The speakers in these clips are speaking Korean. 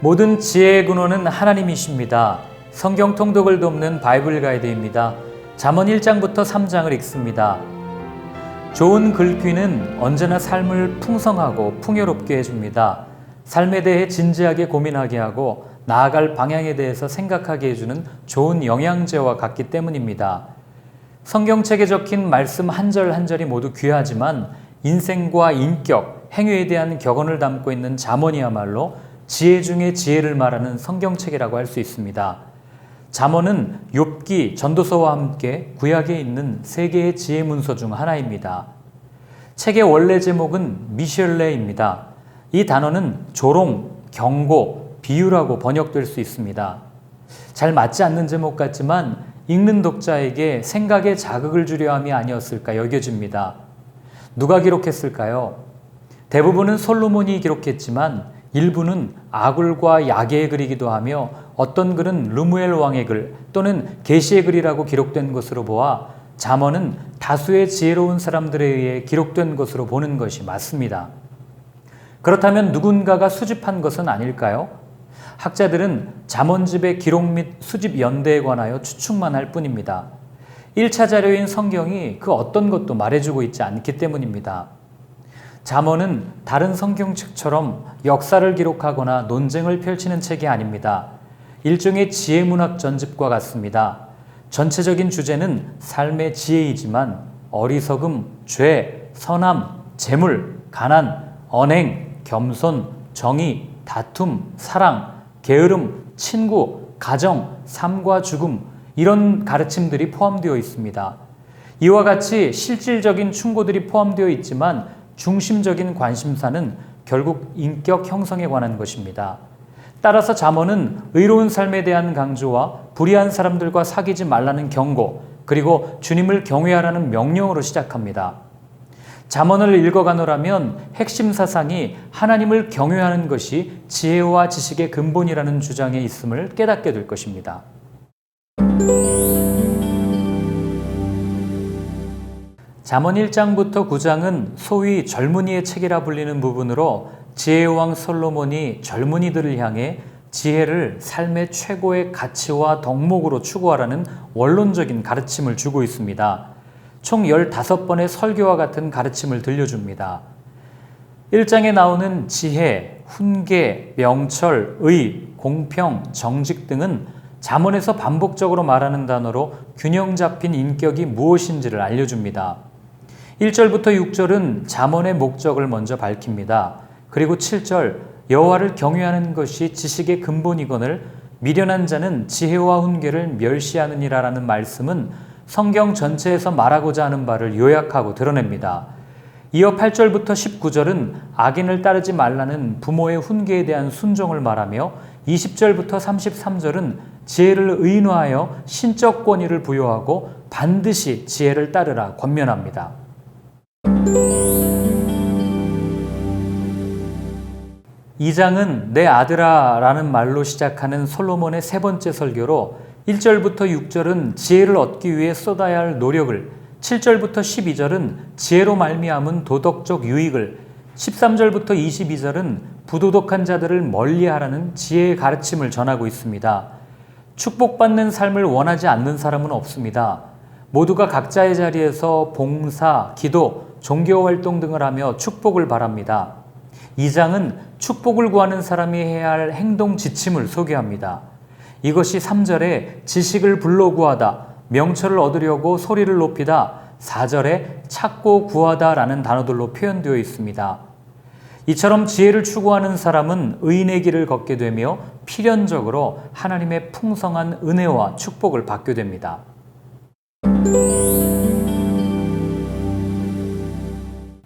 모든 지혜의 근원은 하나님이십니다. 성경 통독을 돕는 바이블 가이드입니다. 잠언 1장부터 3장을 읽습니다. 좋은 글귀는 언제나 삶을 풍성하고 풍요롭게 해줍니다. 삶에 대해 진지하게 고민하게 하고 나아갈 방향에 대해서 생각하게 해주는 좋은 영양제와 같기 때문입니다. 성경책에 적힌 말씀 한 절 한 절이 모두 귀하지만 인생과 인격, 행위에 대한 격언을 담고 있는 잠언이야말로 지혜 중에 지혜를 말하는 성경책이라고 할 수 있습니다. 잠언은 욥기, 전도서와 함께 구약에 있는 세 개의 지혜 문서 중 하나입니다. 책의 원래 제목은 미셸레입니다. 이 단어는 조롱, 경고, 비유라고 번역될 수 있습니다. 잘 맞지 않는 제목 같지만 읽는 독자에게 생각에 자극을 주려 함이 아니었을까 여겨집니다. 누가 기록했을까요? 대부분은 솔로몬이 기록했지만 일부는 아굴과 야게의 글이기도 하며 어떤 글은 르무엘 왕의 글 또는 계시의 글이라고 기록된 것으로 보아 잠언은 다수의 지혜로운 사람들에 의해 기록된 것으로 보는 것이 맞습니다. 그렇다면 누군가가 수집한 것은 아닐까요? 학자들은 잠언집의 기록 및 수집 연대에 관하여 추측만 할 뿐입니다. 1차 자료인 성경이 그 어떤 것도 말해주고 있지 않기 때문입니다. 잠언은 다른 성경책처럼 역사를 기록하거나 논쟁을 펼치는 책이 아닙니다. 일종의 지혜문학 전집과 같습니다. 전체적인 주제는 삶의 지혜이지만 어리석음, 죄, 선함, 재물, 가난, 언행, 겸손, 정의, 다툼, 사랑, 게으름, 친구, 가정, 삶과 죽음 이런 가르침들이 포함되어 있습니다. 이와 같이 실질적인 충고들이 포함되어 있지만 중심적인 관심사는 결국 인격 형성에 관한 것입니다. 따라서 잠언은 의로운 삶에 대한 강조와 불의한 사람들과 사귀지 말라는 경고, 그리고 주님을 경외하라는 명령으로 시작합니다. 잠언을 읽어가노라면 핵심 사상이 하나님을 경외하는 것이 지혜와 지식의 근본이라는 주장에 있음을 깨닫게 될 것입니다. 잠언 1장부터 9장은 소위 젊은이의 책이라 불리는 부분으로 지혜의 왕 솔로몬이 젊은이들을 향해 지혜를 삶의 최고의 가치와 덕목으로 추구하라는 원론적인 가르침을 주고 있습니다. 총 15번의 설교와 같은 가르침을 들려줍니다. 1장에 나오는 지혜, 훈계, 명철, 의, 공평, 정직 등은 잠언에서 반복적으로 말하는 단어로 균형 잡힌 인격이 무엇인지를 알려줍니다. 1절부터 6절은 잠언의 목적을 먼저 밝힙니다. 그리고 7절 여호와를 경외하는 것이 지식의 근본이거늘 미련한 자는 지혜와 훈계를 멸시하느니라라는 말씀은 성경 전체에서 말하고자 하는 바를 요약하고 드러냅니다. 이어 8절부터 19절은 악인을 따르지 말라는 부모의 훈계에 대한 순종을 말하며 20절부터 33절은 지혜를 의인화하여 신적 권위를 부여하고 반드시 지혜를 따르라 권면합니다. 2장은 내 아들아 라는 말로 시작하는 솔로몬의 세 번째 설교로 1절부터 6절은 지혜를 얻기 위해 쏟아야 할 노력을, 7절부터 12절은 지혜로 말미암은 도덕적 유익을, 13절부터 22절은 부도덕한 자들을 멀리하라는 지혜의 가르침을 전하고 있습니다. 축복받는 삶을 원하지 않는 사람은 없습니다. 모두가 각자의 자리에서 봉사, 기도, 종교활동 등을 하며 축복을 바랍니다. 2장은 축복을 구하는 사람이 해야 할 행동 지침을 소개합니다. 이것이 3절에 지식을 불러구하다, 명철을 얻으려고 소리를 높이다, 4절에 찾고 구하다 라는 단어들로 표현되어 있습니다. 이처럼 지혜를 추구하는 사람은 의인의 길을 걷게 되며 필연적으로 하나님의 풍성한 은혜와 축복을 받게 됩니다.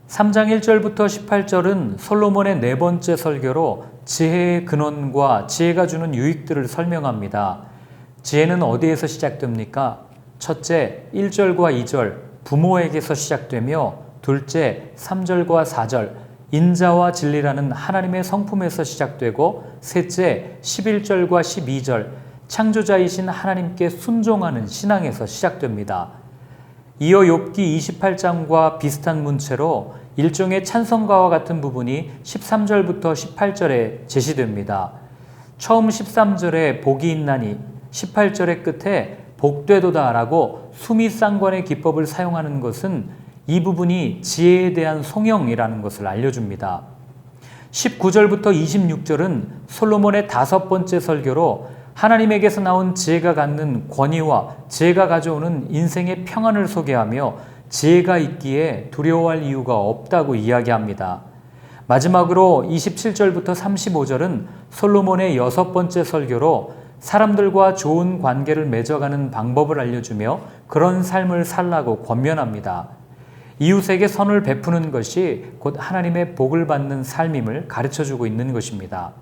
3장 1절부터 18절은 솔로몬의 네 번째 설교로 지혜의 근원과 지혜가 주는 유익들을 설명합니다. 지혜는 어디에서 시작됩니까? 첫째, 1절과 2절 부모에게서 시작되며 둘째, 3절과 4절 인자와 진리라는 하나님의 성품에서 시작되고 셋째, 11절과 12절 창조자이신 하나님께 순종하는 신앙에서 시작됩니다. 이어 욥기 28장과 비슷한 문체로 일종의 찬송가와 같은 부분이 13절부터 18절에 제시됩니다. 처음 13절에 복이 있나니 18절의 끝에 복되도다라고 수미상관의 기법을 사용하는 것은 이 부분이 지혜에 대한 송영이라는 것을 알려줍니다. 19절부터 26절은 솔로몬의 5번째 설교로 하나님에게서 나온 지혜가 갖는 권위와 지혜가 가져오는 인생의 평안을 소개하며 지혜가 있기에 두려워할 이유가 없다고 이야기합니다. 마지막으로 27절부터 35절은 솔로몬의 6번째 설교로 사람들과 좋은 관계를 맺어가는 방법을 알려주며 그런 삶을 살라고 권면합니다. 이웃에게 선을 베푸는 것이 곧 하나님의 복을 받는 삶임을 가르쳐주고 있는 것입니다.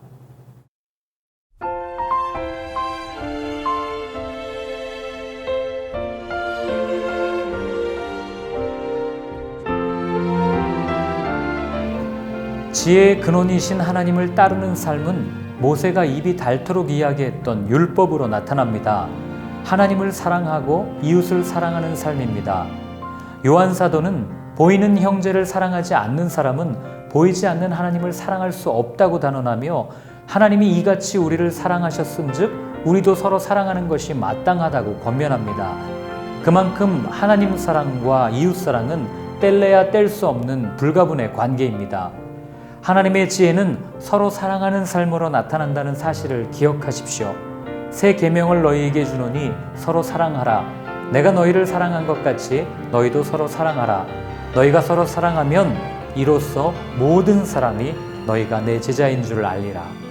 지혜의 근원이신 하나님을 따르는 삶은 모세가 입이 닳도록 이야기했던 율법으로 나타납니다. 하나님을 사랑하고 이웃을 사랑하는 삶입니다. 요한사도는 보이는 형제를 사랑하지 않는 사람은 보이지 않는 하나님을 사랑할 수 없다고 단언하며 하나님이 이같이 우리를 사랑하셨은즉 우리도 서로 사랑하는 것이 마땅하다고 권면합니다. 그만큼 하나님 사랑과 이웃 사랑은 뗄래야 뗄 수 없는 불가분의 관계입니다. 하나님의 지혜는 서로 사랑하는 삶으로 나타난다는 사실을 기억하십시오. 새 계명을 너희에게 주노니 서로 사랑하라. 내가 너희를 사랑한 것 같이 너희도 서로 사랑하라. 너희가 서로 사랑하면 이로써 모든 사람이 너희가 내 제자인 줄 알리라.